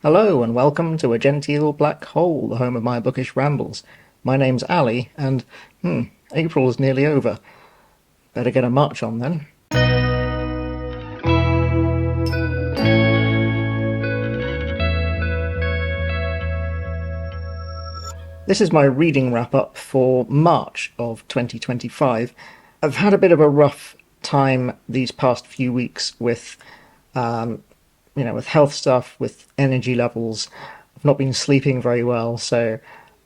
Hello and welcome to A Genteel Black Hole, the home of my bookish rambles. My name's Ali, and, April is nearly over. Better get a march on then. This is my reading wrap-up for March of 2025. I've had a bit of a rough time these past few weeks with with health stuff, with energy levels. I've not been sleeping very well, so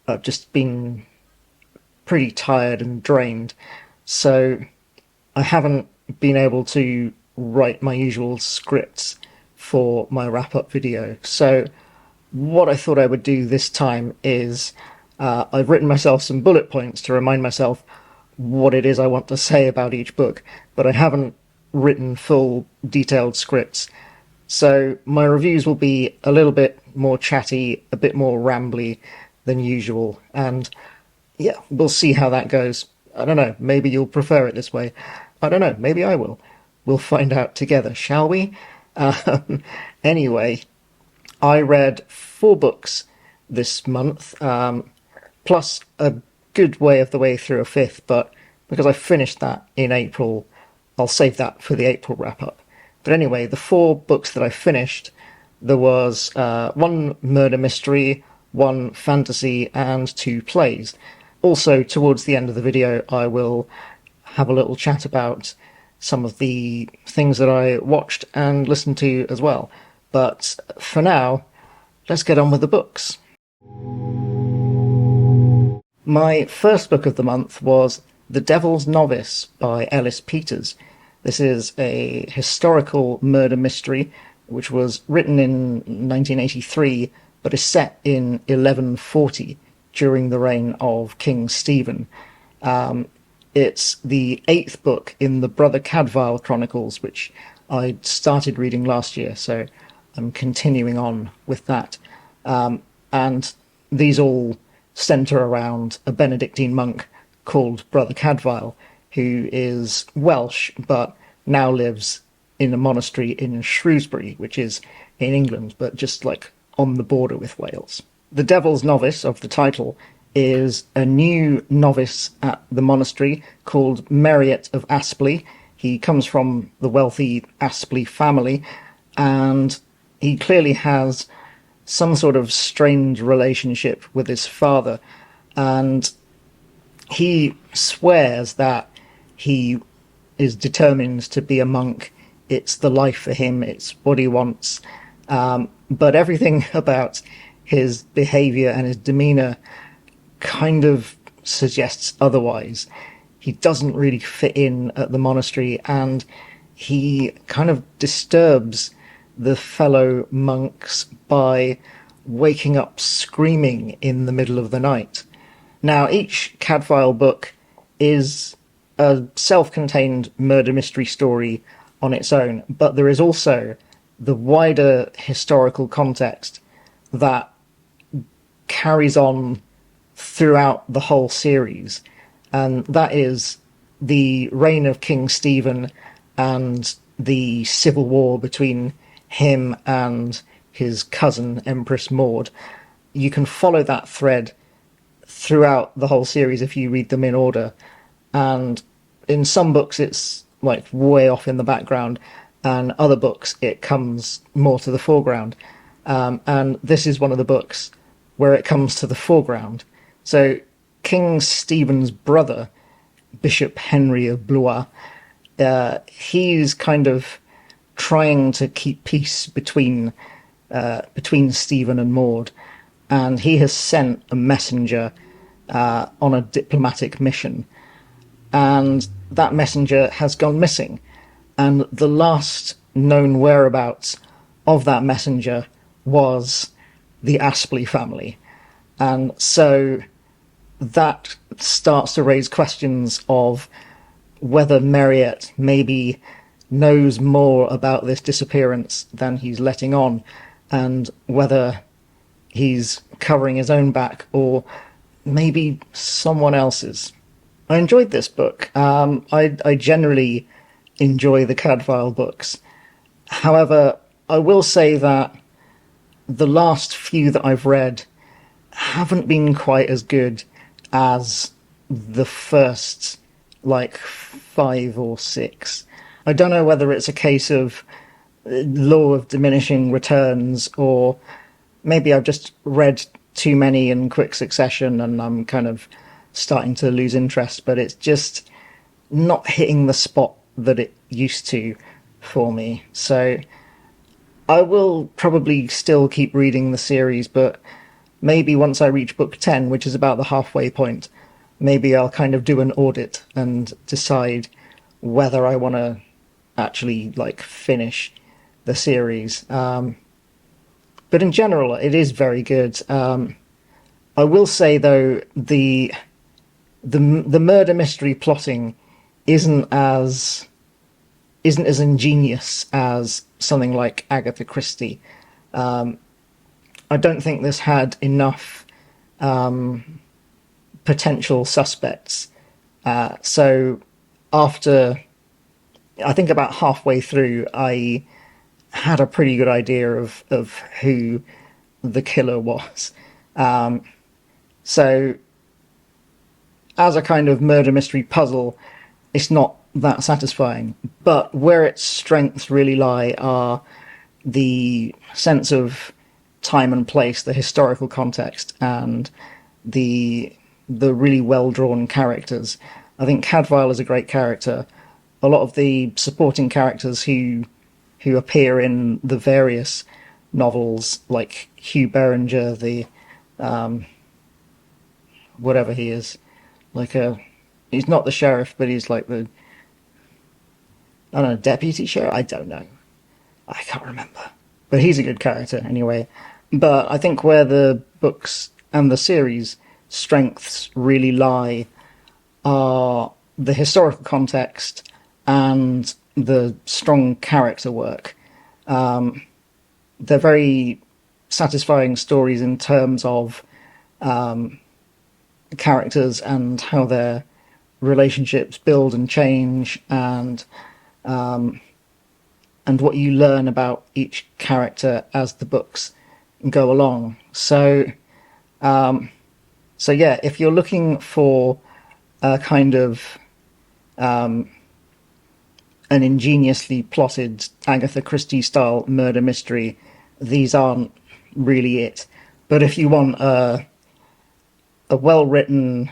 I've just been pretty tired and drained. So I haven't been able to write my usual scripts for my wrap-up video. So what I thought I would do this time is I've written myself some bullet points to remind myself what it is I want to say about each book, but I haven't written full detailed scripts. So my reviews will be a little bit more chatty, a bit more rambly than usual, and yeah, we'll see how that goes. I don't know, maybe you'll prefer it this way. I don't know, maybe I will. We'll find out together, shall we? Anyway, I read 4 books this month, plus a good way of the way through a 5th, but because I finished that in April, I'll save that for the April wrap-up. But anyway, the 4 books that I finished, there was 1 murder mystery, 1 fantasy, and 2 plays. Also, towards the end of the video, I will have a little chat about some of the things that I watched and listened to as well. But for now, let's get on with the books. My first book of the month was The Devil's Novice by Ellis Peters. This is a historical murder mystery which was written in 1983 but is set in 1140 during the reign of King Stephen. It's the 8th book in the Brother Cadfael Chronicles, which I started reading last year, so I'm continuing on with that. And these all centre around a Benedictine monk called Brother Cadfael, who is Welsh but now lives in a monastery in Shrewsbury, which is in England, but just like on the border with Wales. The Devil's Novice, of the title, is a new novice at the monastery called Merriot of Aspley. He comes from the wealthy Aspley family, and he clearly has some sort of strange relationship with his father, and he swears that he is determined to be a monk. It's the life for him, it's what he wants. But everything about his behaviour and his demeanour kind of suggests otherwise. He doesn't really fit in at the monastery, and he kind of disturbs the fellow monks by waking up screaming in the middle of the night. Now, each Cadfael book is a self-contained murder mystery story on its own, but there is also the wider historical context that carries on throughout the whole series, and that is the reign of King Stephen and the civil war between him and his cousin, Empress Maud. You can follow that thread throughout the whole series if you read them in order, and in some books it's like way off in the background, and other books it comes more to the foreground. And this is one of the books where it comes to the foreground. So King Stephen's brother, Bishop Henry of Blois, he's kind of trying to keep peace between Stephen and Maud, and he has sent a messenger on a diplomatic mission, and that messenger has gone missing, and the last known whereabouts of that messenger was the Aspley family. And so that starts to raise questions of whether Merriot maybe knows more about this disappearance than he's letting on, and whether he's covering his own back or maybe someone else's. I enjoyed this book. I generally enjoy the Cadfael books. However, I will say that the last few that I've read haven't been quite as good as the first, like, five or six. I don't know whether it's a case of law of diminishing returns, or maybe I've just read too many in quick succession and I'm kind of starting to lose interest, but it's just not hitting the spot that it used to for me. So I will probably still keep reading the series, but maybe once I reach book 10, which is about the halfway point, maybe I'll kind of do an audit and decide whether I want to actually like finish the series. But in general, it is very good. I will say though, the murder mystery plotting isn't as ingenious as something like Agatha Christie. I don't think this had enough potential suspects. So after, I think about halfway through, I had a pretty good idea of who the killer was. So as a kind of murder mystery puzzle, it's not that satisfying. But where its strengths really lie are the sense of time and place, the historical context, and the really well drawn characters. I think Cadfael is a great character. A lot of the supporting characters who appear in the various novels, like Hugh Beringer, the whatever he is, like he's not the sheriff, but he's like the, I don't know, deputy sheriff. I don't know. I can't remember. But he's a good character anyway. But I think where the books and the series strengths really lie are the historical context and the strong character work. They're very satisfying stories in terms of characters and how their relationships build and change, and what you learn about each character as the books go along. So yeah, if you're looking for a kind of an ingeniously plotted Agatha Christie style murder mystery, these aren't really it. But if you want a well-written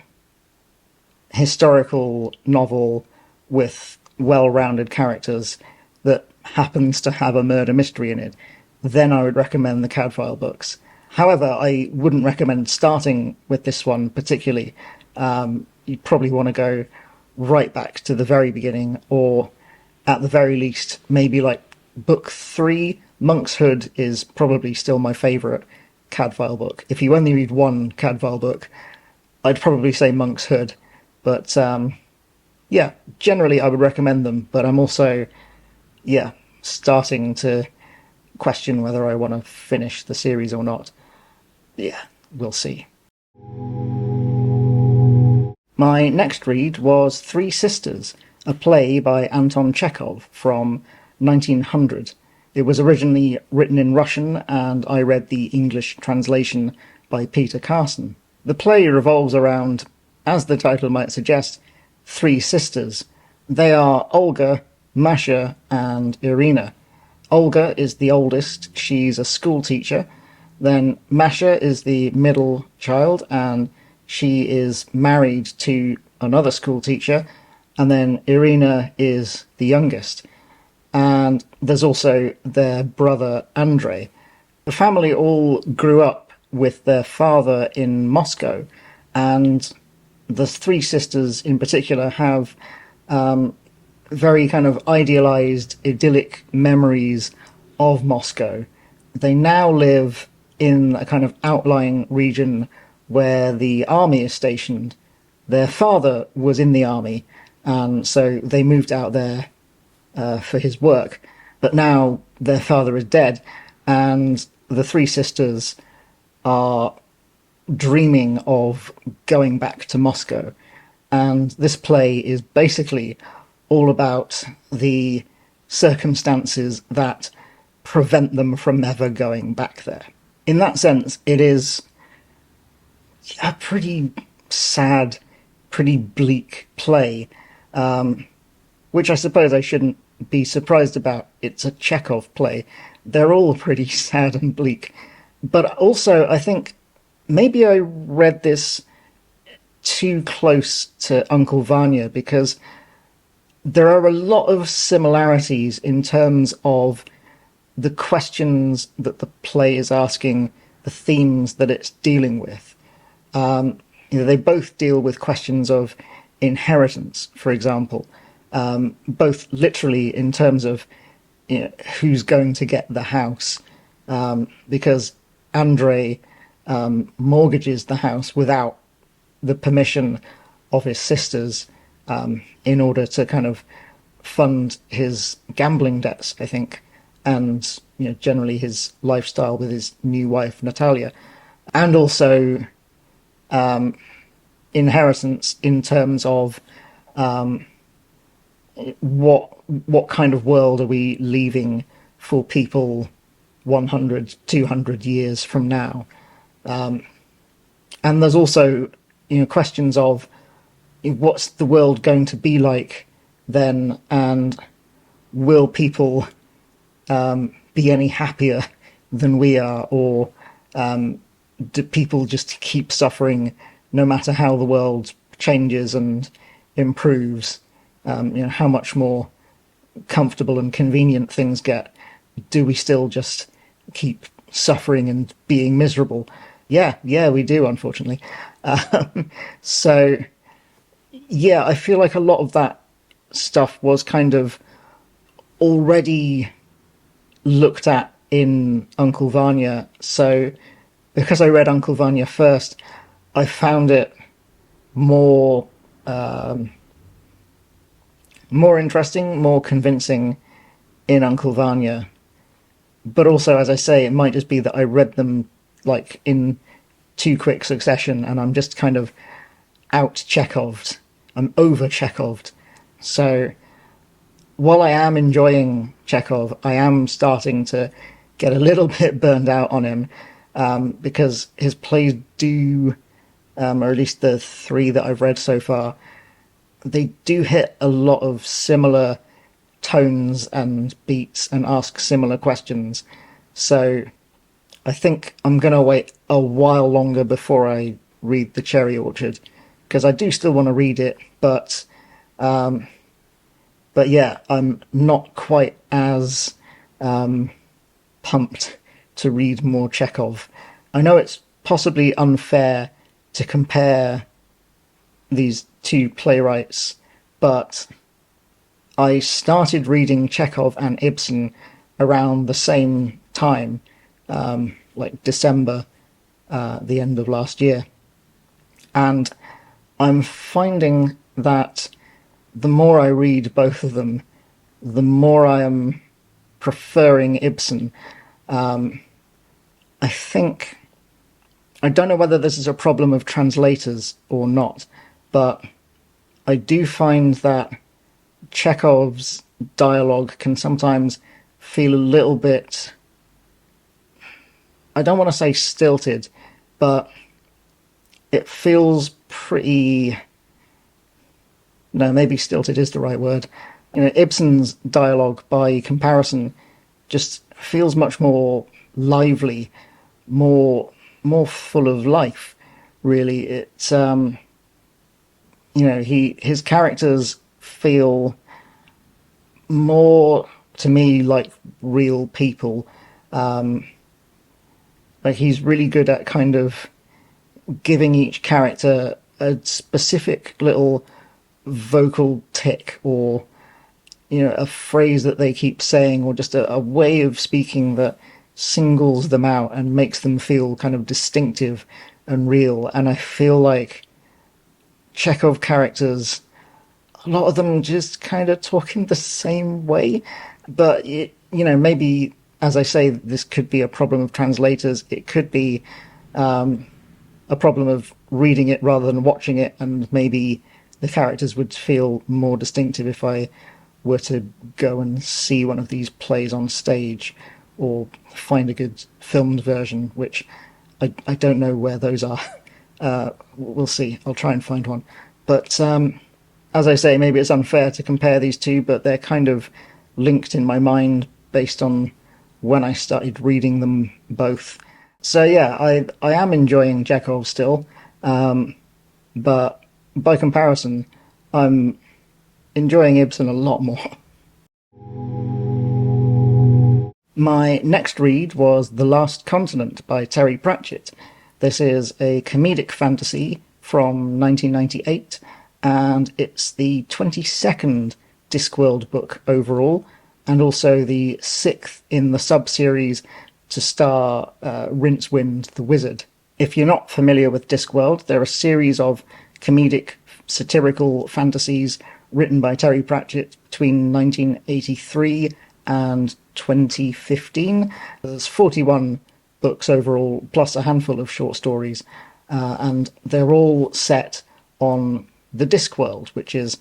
historical novel with well-rounded characters that happens to have a murder mystery in it, then I would recommend the Cadfael books. However, I wouldn't recommend starting with this one particularly. You'd probably want to go right back to the very beginning, or at the very least, maybe like book 3. Monk's Hood is probably still my favourite Cadfael book. If you only read one Cadfael book, I'd probably say Monk's Hood. But yeah, generally I would recommend them, but I'm also, yeah, starting to question whether I want to finish the series or not. Yeah, we'll see. My next read was Three Sisters, a play by Anton Chekhov from 1900. It was originally written in Russian, and I read the English translation by Peter Carson. The play revolves around, as the title might suggest, three sisters. They are Olga, Masha, and Irina. Olga is the oldest. She's a school teacher. Then Masha is the middle child, and she is married to another school teacher. And then Irina is the youngest. And there's also their brother Andrei. The family all grew up with their father in Moscow, and the three sisters in particular have very kind of idealized, idyllic memories of Moscow. They now live in a kind of outlying region where the army is stationed. Their father was in the army, and so they moved out there for his work. But now their father is dead, and the three sisters are dreaming of going back to Moscow. And this play is basically all about the circumstances that prevent them from ever going back there. in that sense, it is a pretty sad, pretty bleak play, which I suppose I shouldn't be surprised about. It's a Chekhov play. They're all pretty sad and bleak. But also, I think maybe I read this too close to Uncle Vanya because there are a lot of similarities in terms of the questions that the play is asking, the themes that it's dealing with. They both deal with questions of inheritance, for example, both literally in terms of who's going to get the house, because Andrei mortgages the house without the permission of his sisters, in order to kind of fund his gambling debts, I think, and generally his lifestyle with his new wife Natalia, and also inheritance in terms of what kind of world are we leaving for people 100, 200 years from now. And there's also questions of what's the world going to be like then, and will people be any happier than we are, or do people just keep suffering no matter how the world changes and improves? How much more comfortable and convenient things get, do we still just keep suffering and being miserable? Yeah, we do, unfortunately. So, yeah, I feel like a lot of that stuff was kind of already looked at in Uncle Vanya. So, because I read Uncle Vanya first, I found it more more interesting, more convincing in Uncle Vanya. But also, as I say, it might just be that I read them like in too quick succession, and I'm just kind of out Chekhoved. I'm over Chekhoved. So while I am enjoying Chekhov, I am starting to get a little bit burned out on him, because his plays do, or at least the three that I've read so far, they do hit a lot of similar tones and beats and ask similar questions. So I think I'm going to wait a while longer before I read The Cherry Orchard, because I do still want to read it, but yeah, I'm not quite as pumped to read more Chekhov. I know it's possibly unfair to compare these two playwrights, but I started reading Chekhov and Ibsen around the same time, like December, the end of last year. And I'm finding that the more I read both of them, the more I am preferring Ibsen. I think, I don't know whether this is a problem of translators or not, but I do find that Chekhov's dialogue can sometimes feel a little bit, I don't want to say stilted, but it feels pretty, no, maybe stilted is the right word. Ibsen's dialogue, by comparison, just feels much more lively, more full of life. Really, it's his characters feel more to me like real people. Like he's really good at kind of giving each character a specific little vocal tick, or a phrase that they keep saying, or just a way of speaking that singles them out and makes them feel kind of distinctive and real. And I feel like Chekhov characters, a lot of them just kind of talk in the same way, but maybe, as I say, this could be a problem of translators. It could be a problem of reading it rather than watching it, and maybe the characters would feel more distinctive if I were to go and see one of these plays on stage. or find a good filmed version, which I don't know where those are. We'll see. I'll try and find one. But as I say, maybe it's unfair to compare these two, but they're kind of linked in my mind based on when I started reading them both. So yeah, I am enjoying Chekhov still, but by comparison, I'm enjoying Ibsen a lot more. My next read was The Last Continent by Terry Pratchett. This is a comedic fantasy from 1998, and it's the 22nd Discworld book overall, and also the 6th in the sub-series to star Rincewind the Wizard. If you're not familiar with Discworld, they're a series of comedic satirical fantasies written by Terry Pratchett between 1983 and 2015. There's 41 books overall, plus a handful of short stories, and they're all set on the Discworld, which is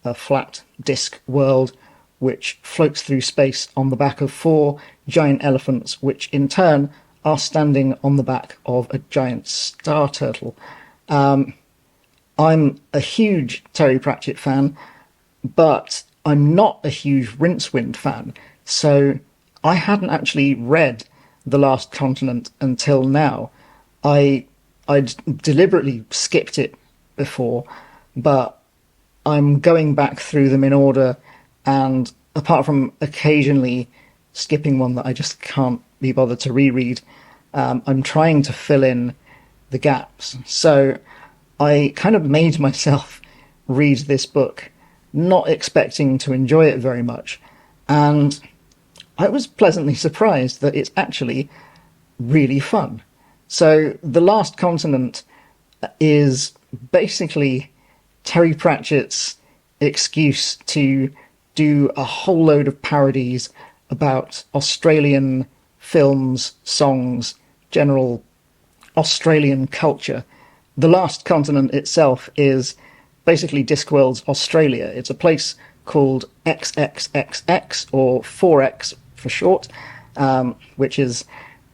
a flat disk world which floats through space on the back of 4 giant elephants, which in turn are standing on the back of a giant star turtle. I'm a huge Terry Pratchett fan, but I'm not a huge Rincewind fan, so I hadn't actually read The Last Continent until now. I'd deliberately skipped it before, but I'm going back through them in order, and apart from occasionally skipping one that I just can't be bothered to reread, I'm trying to fill in the gaps. So I kind of made myself read this book, not expecting to enjoy it very much, and I was pleasantly surprised that it's actually really fun. So The Last Continent is basically Terry Pratchett's excuse to do a whole load of parodies about Australian films, songs, general Australian culture. The Last Continent itself is basically Discworld's Australia. It's a place called XXXX, or 4X for short, which is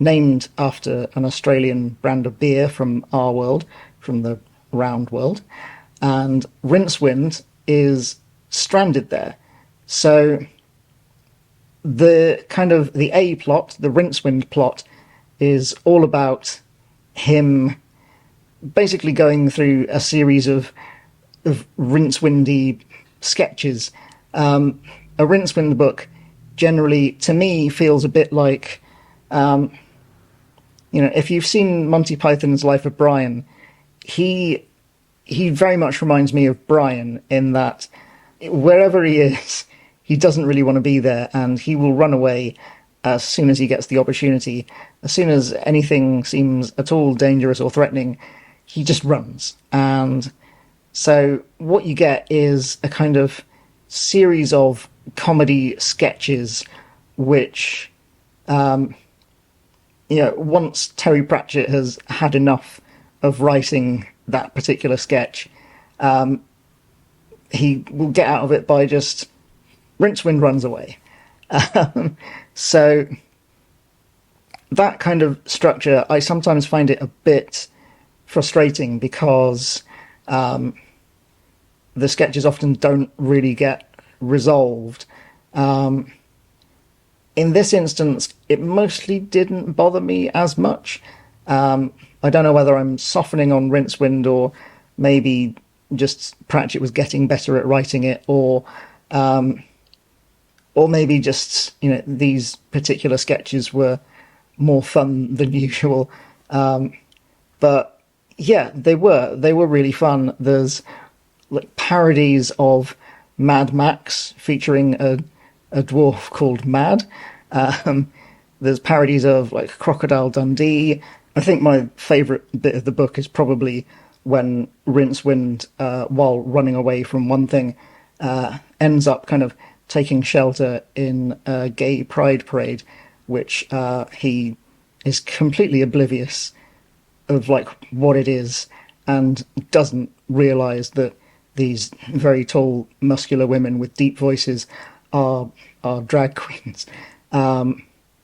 named after an Australian brand of beer from our world, from the round world. And Rincewind is stranded there. So the kind of the A plot, the Rincewind plot, is all about him basically going through a series of Rincewindy sketches. A Rincewind book generally, to me, feels a bit like, if you've seen Monty Python's Life of Brian, he very much reminds me of Brian in that wherever he is, he doesn't really want to be there, and he will run away as soon as he gets the opportunity. As soon as anything seems at all dangerous or threatening, he just runs. And so what you get is a kind of series of comedy sketches which, once Terry Pratchett has had enough of writing that particular sketch, he will get out of it by just Rincewind runs away. So that kind of structure, I sometimes find it a bit frustrating because the sketches often don't really get resolved. In this instance, it mostly didn't bother me as much. I don't know whether I'm softening on Rincewind, or maybe just Pratchett was getting better at writing it, or maybe just these particular sketches were more fun than usual. But yeah, they were really fun. There's like parodies of Mad Max featuring a dwarf called Mad. There's parodies of like Crocodile Dundee. I think my favourite bit of the book is probably when Rincewind, while running away from one thing, ends up kind of taking shelter in a gay pride parade, which he is completely oblivious of like what it is, and doesn't realise that these very tall, muscular women with deep voices are drag queens.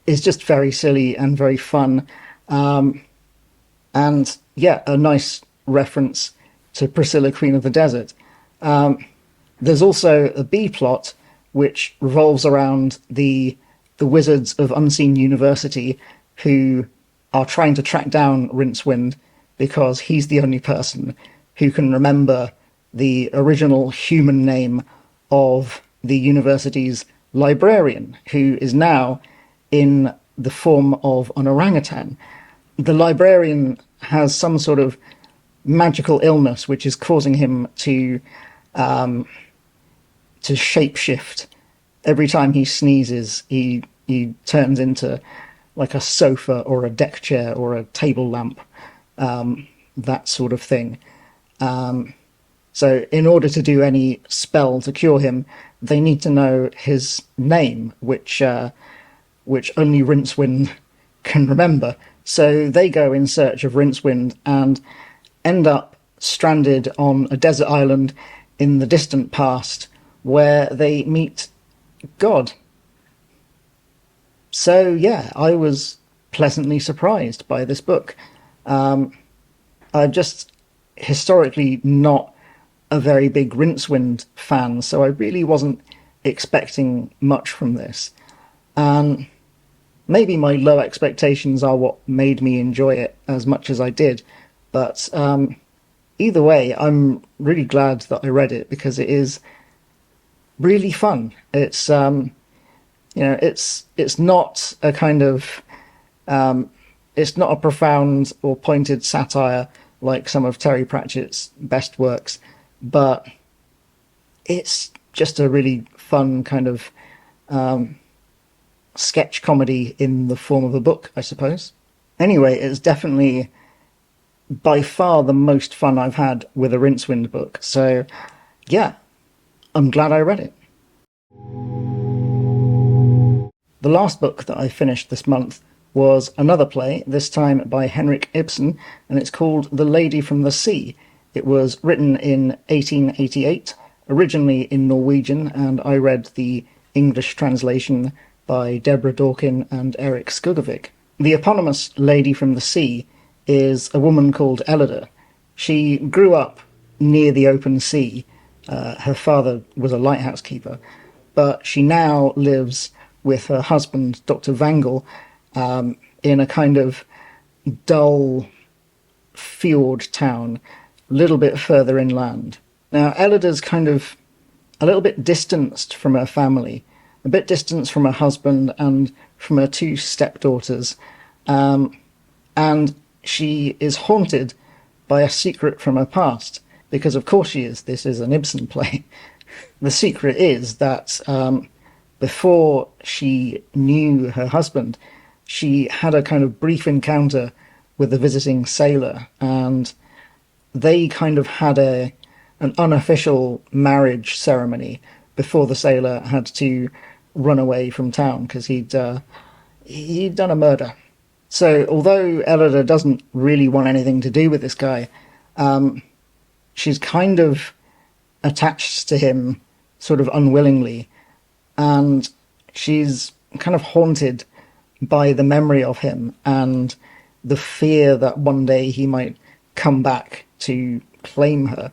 is just very silly and very fun. And yeah, a nice reference to Priscilla, Queen of the Desert. There's also a B plot which revolves around the wizards of Unseen University who are trying to track down Rincewind because he's the only person who can remember the original human name of the university's librarian, who is now in the form of an orangutan. The librarian has some sort of magical illness which is causing him to shapeshift. Every time he sneezes, he turns into like a sofa or a deck chair or a table lamp, that sort of thing. So in order to do any spell to cure him, they need to know his name, which only Rincewind can remember. So they go in search of Rincewind and end up stranded on a desert island in the distant past where they meet God. So yeah, I was pleasantly surprised by this book. I'm just historically not a very big Rincewind fan, so I really wasn't expecting much from this. And maybe my low expectations are what made me enjoy it as much as I did. But either way, I'm really glad that I read it because it is really fun. It's it's not a kind of it's not a profound or pointed satire like some of Terry Pratchett's best works, but it's just a really fun kind of sketch comedy in the form of a book, I suppose. Anyway, it's definitely by far the most fun I've had with a Rincewind book. So, yeah, I'm glad I read it. The last book that I finished this month was another play, this time by Henrik Ibsen, and it's called The Lady from the Sea. It was written in 1888, originally in Norwegian, and I read the English translation by Deborah Dawkin and Eric Skugovic. The eponymous Lady from the Sea is a woman called Elida. She grew up near the open sea. Her father was a lighthouse keeper, but she now lives with her husband, Dr. Vangel, in a kind of dull fjord town, a little bit further inland. Now, Elida's kind of a little bit distanced from her family, a bit distanced from her husband and from her two stepdaughters, and she is haunted by a secret from her past, because of course she is. This is an Ibsen play. The secret is that before she knew her husband, she had a kind of brief encounter with a visiting sailor, and they kind of had an unofficial marriage ceremony before the sailor had to run away from town because he'd done a murder. So although Elida doesn't really want anything to do with this guy, she's kind of attached to him sort of unwillingly, and she's kind of haunted by the memory of him and the fear that one day he might come back to claim her.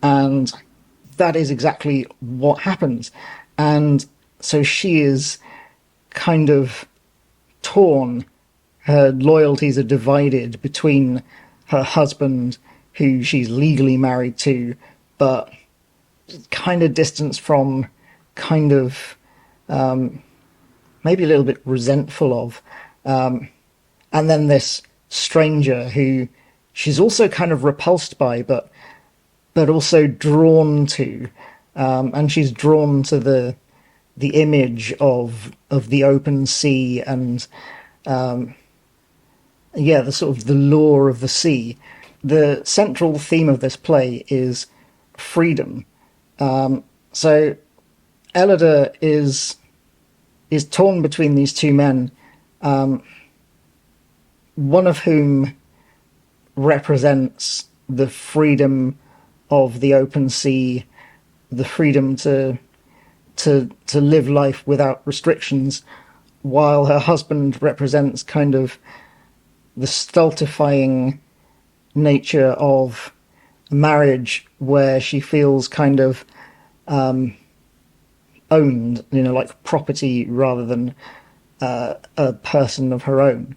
And that is exactly what happens. And so she is kind of torn. Her loyalties are divided between her husband, who she's legally married to, but kind of distanced from, kind of maybe a little bit resentful of. And then this stranger who she's also kind of repulsed by, but also drawn to. And she's drawn to the image of the open sea and the sort of the lure of the sea. The central theme of this play is freedom. So Elida is torn between these two men, one of whom represents the freedom of the open sea, the freedom to live life without restrictions, while her husband represents kind of the stultifying nature of marriage where she feels kind of owned, like property rather than a person of her own.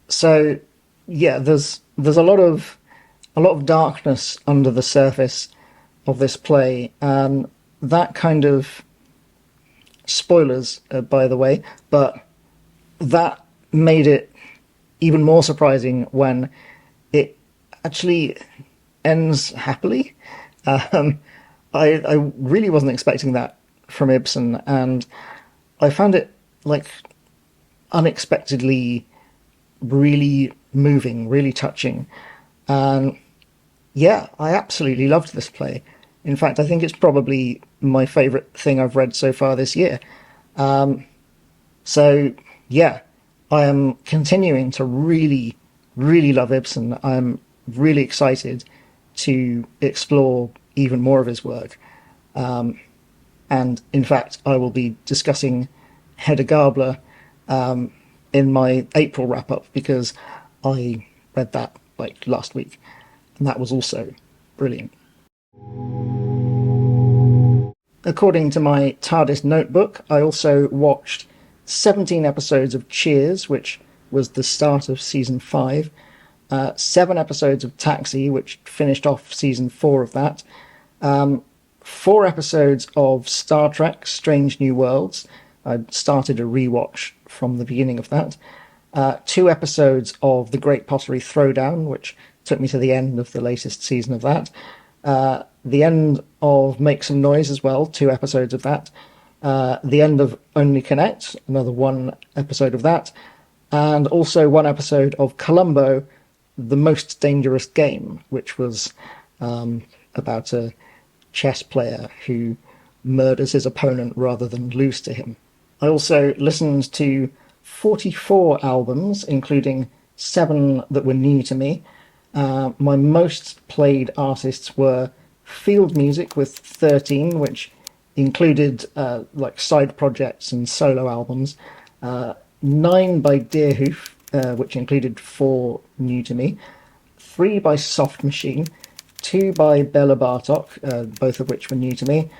So yeah, there's a lot of darkness under the surface of this play, and that kind of spoilers, by the way, but that made it even more surprising when it actually ends happily. I really wasn't expecting that from Ibsen, and I found it like unexpectedly really moving, really touching. And yeah, I absolutely loved this play. In fact, I think it's probably my favourite thing I've read so far this year. So yeah, I am continuing to really, really love Ibsen. I'm really excited to explore even more of his work. And in fact, I will be discussing Hedda Gabler in my April wrap up because I read that like last week, and that was also brilliant. According to my TARDIS notebook, I also watched 17 episodes of Cheers, which was the start of season 5, 7 episodes of Taxi, which finished off season 4 of that, 4 episodes of Star Trek Strange New Worlds. I started a rewatch from the beginning of that. 2 episodes of The Great Pottery Throwdown, which took me to the end of the latest season of that. The end of Make Some Noise as well, 2 episodes of that. The end of Only Connect, another 1 episode of that. And also 1 episode of Columbo, The Most Dangerous Game, which was about a chess player who murders his opponent rather than lose to him. I also listened to 44 albums, including 7 that were new to me. My most played artists were Field Music with 13, which included like side projects and solo albums. 9 by Deerhoof, which included 4 new to me. 3 by Soft Machine. 2 by Bella Bartok, both of which were new to me.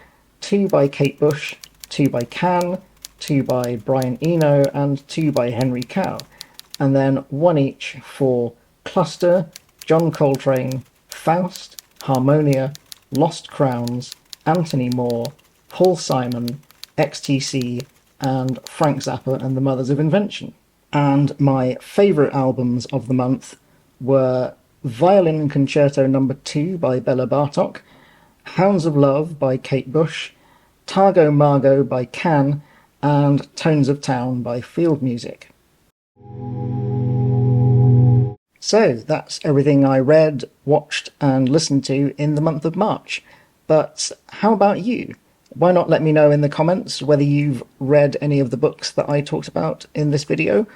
2 by Kate Bush. 2 by Can. 2 by Brian Eno, and 2 by Henry Cow. And then 1 each for Cluster, John Coltrane, Faust, Harmonia, Lost Crowns, Anthony Moore, Paul Simon, XTC, and Frank Zappa and the Mothers of Invention. And my favourite albums of the month were Violin Concerto No. 2 by Bella Bartok, Hounds of Love by Kate Bush, Targo Margo by Can, and Tones of Town by Field Music. So that's everything I read, watched, and listened to in the month of March. But how about you? Why not let me know in the comments whether you've read any of the books that I talked about in this video,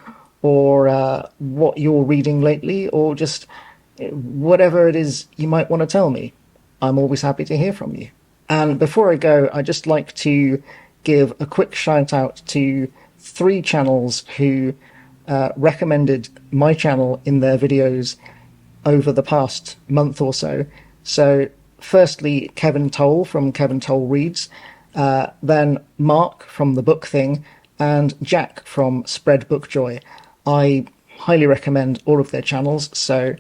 or what you're reading lately, or just whatever it is you might want to tell me. I'm always happy to hear from you. And before I go, I'd just like to give a quick shout out to 3 channels who recommended my channel in their videos over the past month or so. So firstly, Kevin Toll from Kevin Toll Reads, then Mark from The Book Thing, and Jack from Spread Book Joy. I highly recommend all of their channels, so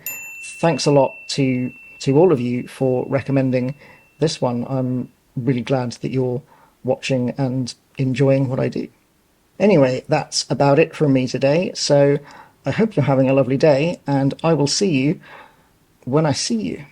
thanks a lot to all of you for recommending this one. I'm really glad that you're watching and enjoying what I do. Anyway, that's about it from me today, so I hope you're having a lovely day, and I will see you when I see you.